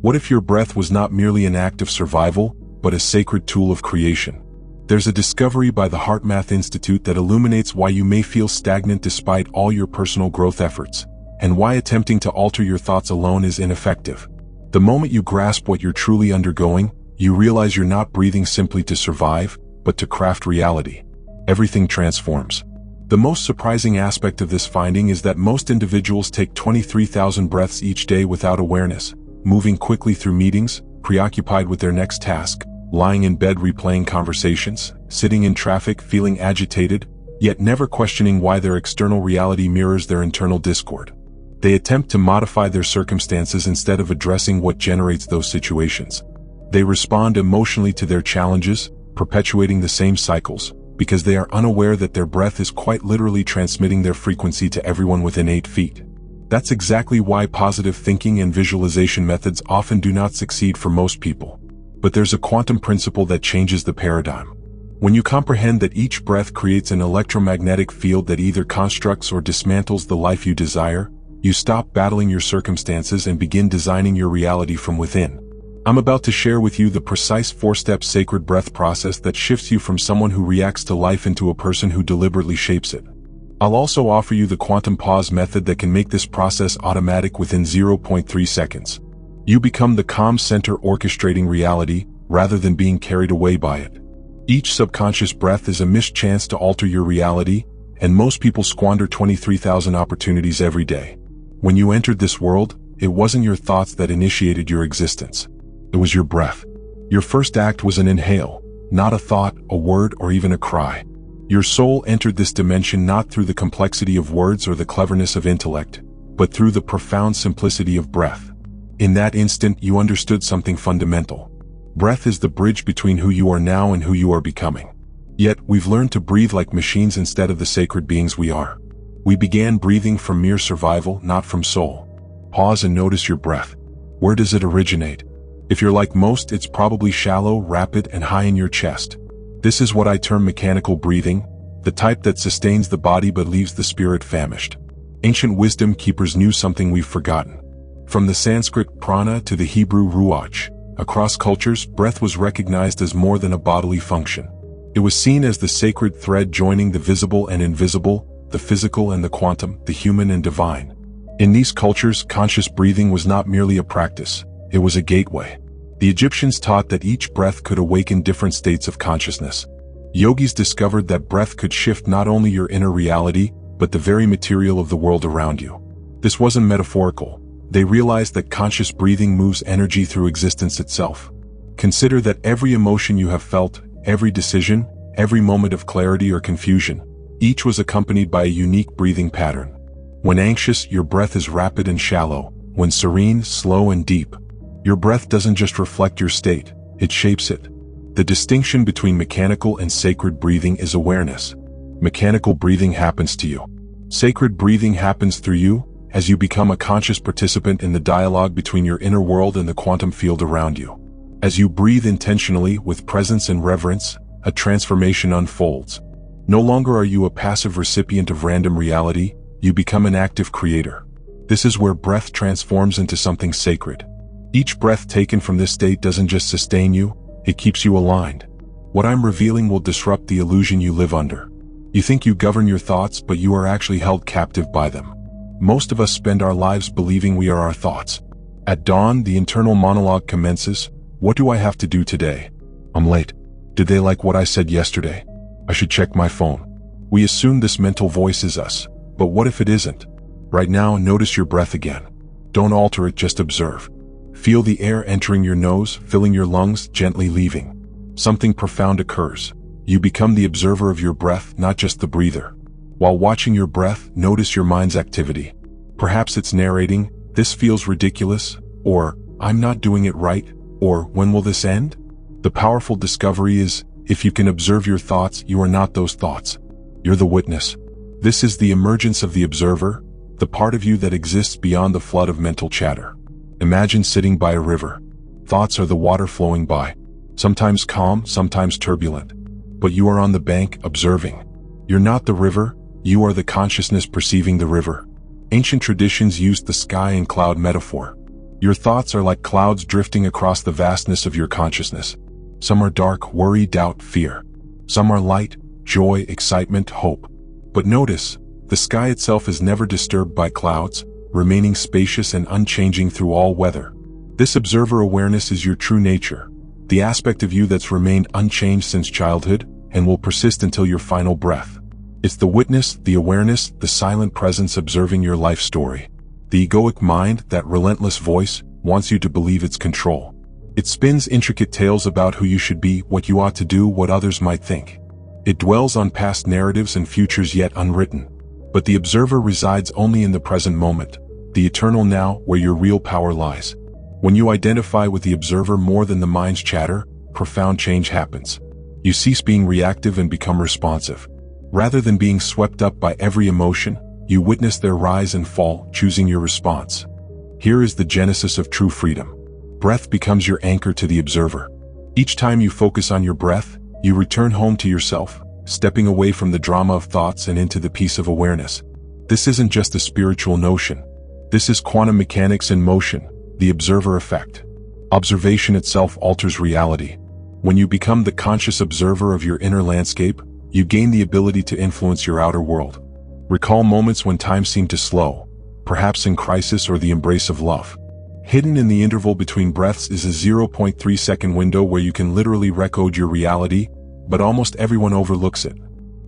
What if your breath was not merely an act of survival, but a sacred tool of creation? There's a discovery by the HeartMath Institute that illuminates why you may feel stagnant despite all your personal growth efforts, and why attempting to alter your thoughts alone is ineffective. The moment you grasp what you're truly undergoing, you realize you're not breathing simply to survive, but to craft reality. Everything transforms. The most surprising aspect of this finding is that most individuals take 23,000 breaths each day without awareness, moving quickly through meetings, preoccupied with their next task, lying in bed replaying conversations, sitting in traffic feeling agitated, yet never questioning why their external reality mirrors their internal discord. They attempt to modify their circumstances instead of addressing what generates those situations. They respond emotionally to their challenges, perpetuating the same cycles, because they are unaware that their breath is quite literally transmitting their frequency to everyone within 8 feet. That's exactly why positive thinking and visualization methods often do not succeed for most people. But there's a quantum principle that changes the paradigm. When you comprehend that each breath creates an electromagnetic field that either constructs or dismantles the life you desire, you stop battling your circumstances and begin designing your reality from within. I'm about to share with you the precise 4-step sacred breath process that shifts you from someone who reacts to life into a person who deliberately shapes it. I'll also offer you the quantum pause method that can make this process automatic within 0.3 seconds. You become the calm center orchestrating reality, rather than being carried away by it. Each subconscious breath is a missed chance to alter your reality, and most people squander 23,000 opportunities every day. When you entered this world, it wasn't your thoughts that initiated your existence. It was your breath. Your first act was an inhale, not a thought, a word, or even a cry. Your soul entered this dimension not through the complexity of words or the cleverness of intellect, but through the profound simplicity of breath. In that instant, you understood something fundamental. Breath is the bridge between who you are now and who you are becoming. Yet, we've learned to breathe like machines instead of the sacred beings we are. We began breathing from mere survival, not from soul. Pause and notice your breath. Where does it originate? If you're like most, it's probably shallow, rapid, and high in your chest. This is what I term mechanical breathing, the type that sustains the body but leaves the spirit famished. Ancient wisdom keepers knew something we've forgotten. From the Sanskrit prana to the Hebrew ruach, across cultures, breath was recognized as more than a bodily function. It was seen as the sacred thread joining the visible and invisible, the physical and the quantum, the human and divine. In these cultures, conscious breathing was not merely a practice, it was a gateway. The Egyptians taught that each breath could awaken different states of consciousness. Yogis discovered that breath could shift not only your inner reality, but the very material of the world around you. This wasn't metaphorical. They realized that conscious breathing moves energy through existence itself. Consider that every emotion you have felt, every decision, every moment of clarity or confusion, each was accompanied by a unique breathing pattern. When anxious, your breath is rapid and shallow. When serene, slow and deep. Your breath doesn't just reflect your state, it shapes it. The distinction between mechanical and sacred breathing is awareness. Mechanical breathing happens to you. Sacred breathing happens through you, as you become a conscious participant in the dialogue between your inner world and the quantum field around you. As you breathe intentionally, with presence and reverence, a transformation unfolds. No longer are you a passive recipient of random reality, you become an active creator. This is where breath transforms into something sacred. Each breath taken from this state doesn't just sustain you, it keeps you aligned. What I'm revealing will disrupt the illusion you live under. You think you govern your thoughts, but you are actually held captive by them. Most of us spend our lives believing we are our thoughts. At dawn, the internal monologue commences. What do I have to do today? I'm late. Did they like what I said yesterday? I should check my phone. We assume this mental voice is us, but what if it isn't? Right now, notice your breath again. Don't alter it, just observe. Feel the air entering your nose, filling your lungs, gently leaving. Something profound occurs. You become the observer of your breath, not just the breather. While watching your breath, notice your mind's activity. Perhaps it's narrating, "This feels ridiculous," or "I'm not doing it right," or "When will this end?" The powerful discovery is, if you can observe your thoughts, you are not those thoughts. You're the witness. This is the emergence of the observer, the part of you that exists beyond the flood of mental chatter. Imagine sitting by a river. Thoughts are the water flowing by, sometimes calm, sometimes turbulent. But you are on the bank, observing. You're not the river, you are the consciousness perceiving the river. Ancient traditions used the sky and cloud metaphor. Your thoughts are like clouds drifting across the vastness of your consciousness. Some are dark, worry, doubt, fear. Some are light, joy, excitement, hope. But notice, the sky itself is never disturbed by clouds, remaining spacious and unchanging through all weather. This observer awareness is your true nature, the aspect of you that's remained unchanged since childhood and will persist until your final breath. It's the witness, the awareness, the silent presence observing your life story. The egoic mind, that relentless voice, wants you to believe its control. It spins intricate tales about who you should be, what you ought to do, what others might think. It dwells on past narratives and futures yet unwritten. But the observer resides only in the present moment, the eternal now, where your real power lies. When you identify with the observer more than the mind's chatter, profound change happens. You cease being reactive and become responsive. Rather than being swept up by every emotion, you witness their rise and fall, choosing your response. Here is the genesis of true freedom. Breath becomes your anchor to the observer. Each time you focus on your breath, you return home to yourself, stepping away from the drama of thoughts and into the peace of awareness. This isn't just a spiritual notion. This is quantum mechanics in motion, the observer effect. Observation itself alters reality. When you become the conscious observer of your inner landscape, you gain the ability to influence your outer world. Recall moments when time seemed to slow, perhaps in crisis or the embrace of love. Hidden in the interval between breaths is a 0.3-second window where you can literally recode your reality, but almost everyone overlooks it.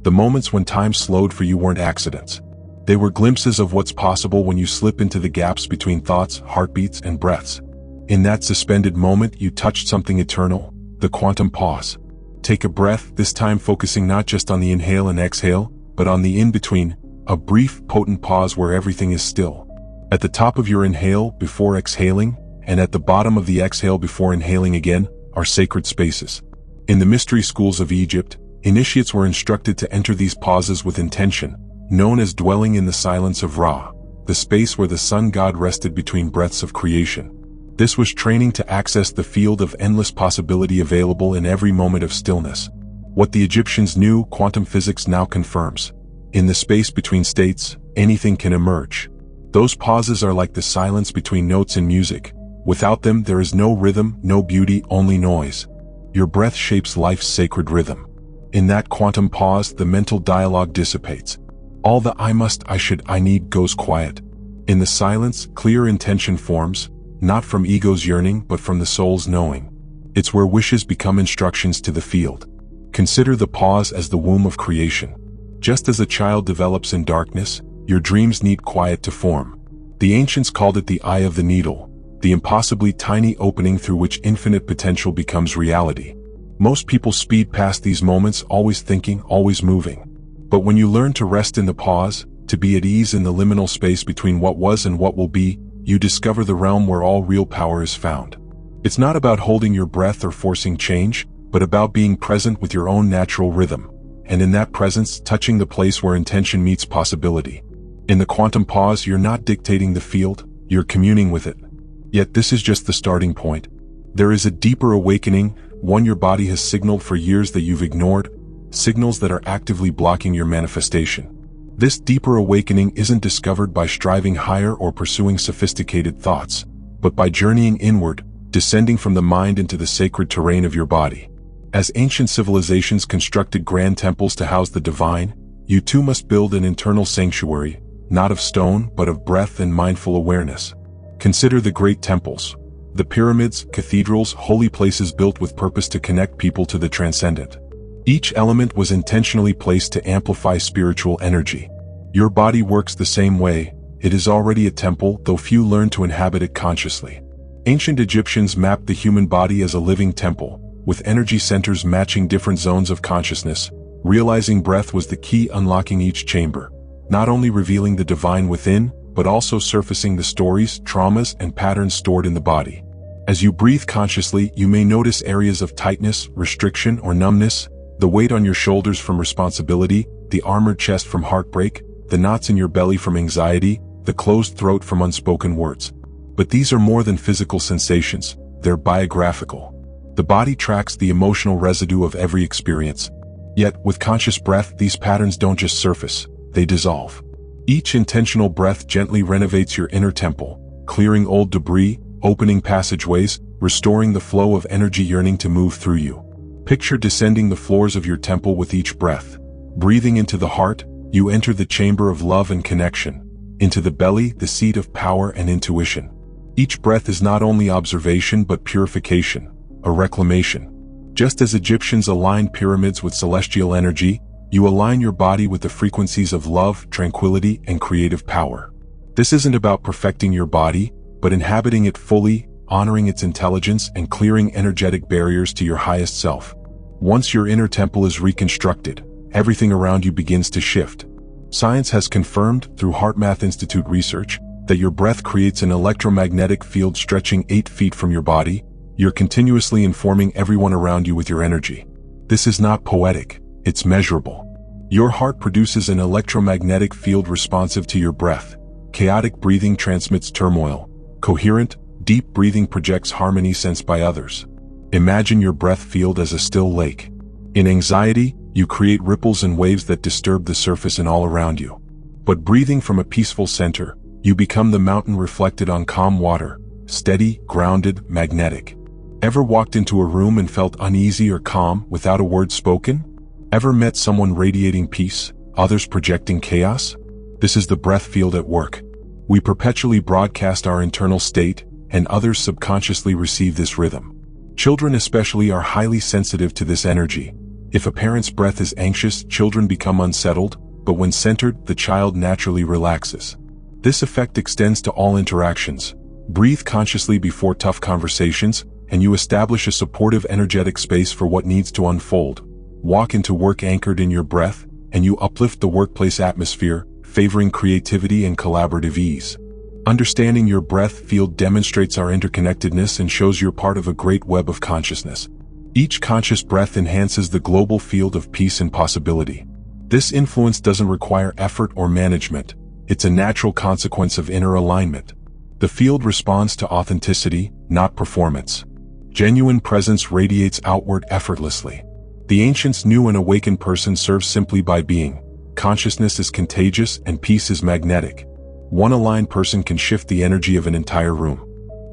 The moments when time slowed for you weren't accidents. They were glimpses of what's possible when you slip into the gaps between thoughts, heartbeats, and breaths. In that suspended moment, you touched something eternal, the quantum pause. Take a breath, this time focusing not just on the inhale and exhale, but on the in-between, a brief, potent pause where everything is still. At the top of your inhale, before exhaling, and at the bottom of the exhale before inhaling again, are sacred spaces. In the mystery schools of Egypt, initiates were instructed to enter these pauses with intention, known as dwelling in the silence of Ra, the space where the sun god rested between breaths of creation. This was training to access the field of endless possibility available in every moment of stillness. What the Egyptians knew, quantum physics now confirms. In the space between states, anything can emerge. Those pauses are like the silence between notes in music. Without them, there is no rhythm, no beauty, only noise. Your breath shapes life's sacred rhythm. In that quantum pause, the mental dialogue dissipates. All the I must, I should, I need goes quiet. In the silence, clear intention forms, not from ego's yearning but from the soul's knowing. It's where wishes become instructions to the field. Consider the pause as the womb of creation. Just as a child develops in darkness, your dreams need quiet to form. The ancients called it the eye of the needle, the impossibly tiny opening through which infinite potential becomes reality. Most people speed past these moments, always thinking, always moving. But when you learn to rest in the pause, to be at ease in the liminal space between what was and what will be, you discover the realm where all real power is found. It's not about holding your breath or forcing change, but about being present with your own natural rhythm. And in that presence, touching the place where intention meets possibility. In the quantum pause, you're not dictating the field, you're communing with it. Yet this is just the starting point. There is a deeper awakening, one your body has signaled for years that you've ignored, signals that are actively blocking your manifestation. This deeper awakening isn't discovered by striving higher or pursuing sophisticated thoughts, but by journeying inward, descending from the mind into the sacred terrain of your body. As ancient civilizations constructed grand temples to house the divine, you too must build an internal sanctuary, not of stone but of breath and mindful awareness. Consider the great temples, the pyramids, cathedrals, holy places built with purpose to connect people to the transcendent. Each element was intentionally placed to amplify spiritual energy. Your body works the same way. It is already a temple, though few learn to inhabit it consciously. Ancient Egyptians mapped the human body as a living temple, with energy centers matching different zones of consciousness. Realizing breath was the key, unlocking each chamber, not only revealing the divine within, but also surfacing the stories, traumas, and patterns stored in the body. As you breathe consciously, you may notice areas of tightness, restriction, or numbness, the weight on your shoulders from responsibility, the armored chest from heartbreak, the knots in your belly from anxiety, the closed throat from unspoken words. But these are more than physical sensations, they're biographical. The body tracks the emotional residue of every experience. Yet, with conscious breath, these patterns don't just surface, they dissolve. Each intentional breath gently renovates your inner temple, clearing old debris, opening passageways, restoring the flow of energy yearning to move through you. Picture descending the floors of your temple with each breath. Breathing into the heart, you enter the chamber of love and connection. Into the belly, the seat of power and intuition. Each breath is not only observation but purification, a reclamation. Just as Egyptians aligned pyramids with celestial energy, you align your body with the frequencies of love, tranquility, and creative power. This isn't about perfecting your body, but inhabiting it fully, honoring its intelligence, and clearing energetic barriers to your highest self. Once your inner temple is reconstructed, everything around you begins to shift. Science has confirmed, through HeartMath Institute research, that your breath creates an electromagnetic field stretching 8 feet from your body. You're continuously informing everyone around you with your energy. This is not poetic, it's measurable. Your heart produces an electromagnetic field responsive to your breath. Chaotic breathing transmits turmoil. Coherent, deep breathing projects harmony sensed by others. Imagine your breath field as a still lake. In anxiety, you create ripples and waves that disturb the surface and all around you. But breathing from a peaceful center, you become the mountain reflected on calm water, steady, grounded, magnetic. Ever walked into a room and felt uneasy or calm without a word spoken? Ever met someone radiating peace, others projecting chaos? This is the breath field at work. We perpetually broadcast our internal state, and others subconsciously receive this rhythm. Children especially are highly sensitive to this energy. If a parent's breath is anxious, children become unsettled, but when centered, the child naturally relaxes. This effect extends to all interactions. Breathe consciously before tough conversations, and you establish a supportive energetic space for what needs to unfold. Walk into work anchored in your breath, and you uplift the workplace atmosphere, favoring creativity and collaborative ease. Understanding your breath field demonstrates our interconnectedness and shows you're part of a great web of consciousness. Each conscious breath enhances the global field of peace and possibility. This influence doesn't require effort or management. It's a natural consequence of inner alignment. The field responds to authenticity, not performance. Genuine presence radiates outward effortlessly. The ancients knew an awakened person serves simply by being. Consciousness is contagious and peace is magnetic. One aligned person can shift the energy of an entire room.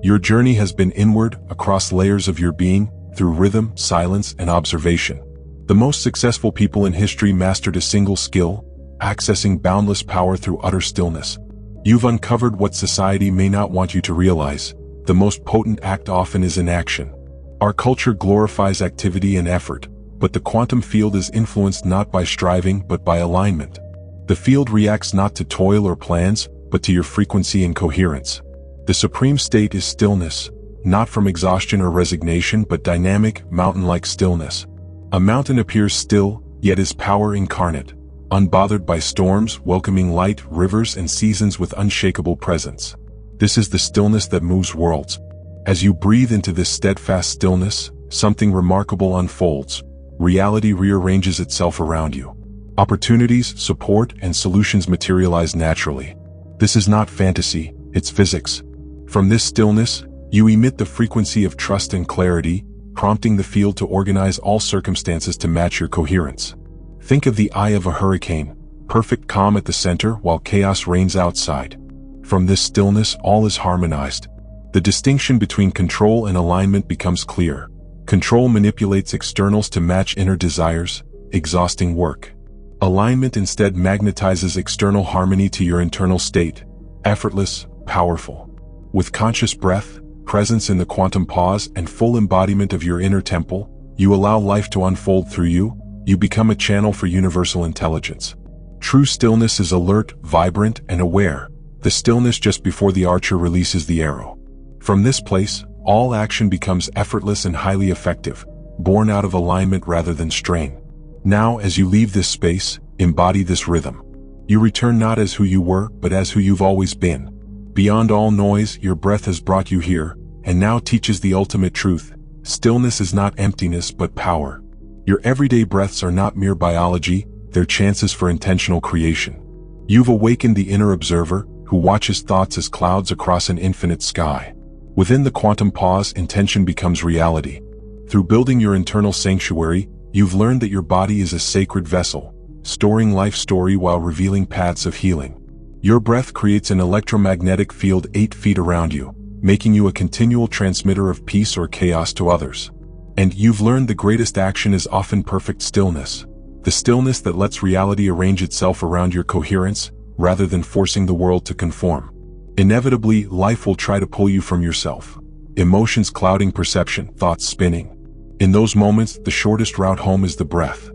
Your journey has been inward, across layers of your being, through rhythm, silence, and observation. The most successful people in history mastered a single skill, accessing boundless power through utter stillness. You've uncovered what society may not want you to realize. The most potent act often is inaction. Our culture glorifies activity and effort, but the quantum field is influenced not by striving but by alignment. The field reacts not to toil or plans, but to your frequency and coherence. The supreme state is stillness, not from exhaustion or resignation but dynamic, mountain-like stillness. A mountain appears still, yet is power incarnate, unbothered by storms, welcoming light, rivers, and seasons with unshakable presence. This is the stillness that moves worlds. As you breathe into this steadfast stillness, something remarkable unfolds. Reality rearranges itself around you. Opportunities, support, and solutions materialize naturally. This is not fantasy, it's physics. From this stillness, you emit the frequency of trust and clarity, prompting the field to organize all circumstances to match your coherence. Think of the eye of a hurricane, perfect calm at the center while chaos reigns outside. From this stillness, all is harmonized. The distinction between control and alignment becomes clear. Control manipulates externals to match inner desires, exhausting work. Alignment instead magnetizes external harmony to your internal state, effortless, powerful. With conscious breath, presence in the quantum pause, and full embodiment of your inner temple, you allow life to unfold through you. You become a channel for universal intelligence. True stillness is alert, vibrant, and aware, the stillness just before the archer releases the arrow. From this place, all action becomes effortless and highly effective, born out of alignment rather than strain. Now, as you leave this space, embody this rhythm. You return not as who you were, but as who you've always been. Beyond all noise, your breath has brought you here, and now teaches the ultimate truth. Stillness is not emptiness but power. Your everyday breaths are not mere biology, they're chances for intentional creation. You've awakened the inner observer, who watches thoughts as clouds across an infinite sky. Within the quantum pause, intention becomes reality. Through building your internal sanctuary, you've learned that your body is a sacred vessel, storing life story while revealing paths of healing. Your breath creates an electromagnetic field 8 feet around you, making you a continual transmitter of peace or chaos to others. And you've learned the greatest action is often perfect stillness. The stillness that lets reality arrange itself around your coherence, rather than forcing the world to conform. Inevitably, life will try to pull you from yourself. Emotions clouding perception, thoughts spinning. In those moments, the shortest route home is the breath.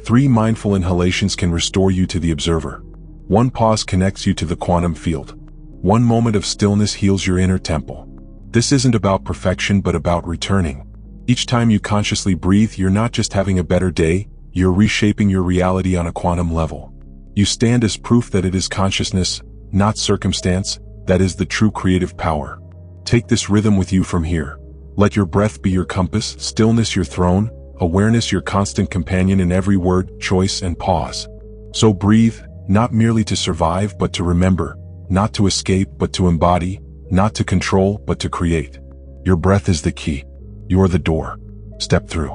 3 mindful inhalations can restore you to the observer. 1 pause connects you to the quantum field. 1 moment of stillness heals your inner temple. This isn't about perfection but about returning. Each time you consciously breathe, you're not just having a better day, you're reshaping your reality on a quantum level. You stand as proof that it is consciousness, not circumstance, that is the true creative power. Take this rhythm with you from here. Let your breath be your compass, stillness your throne, awareness your constant companion in every word, choice, and pause. So breathe, not merely to survive but to remember, not to escape but to embody, not to control but to create. Your breath is the key. You're the door. Step through.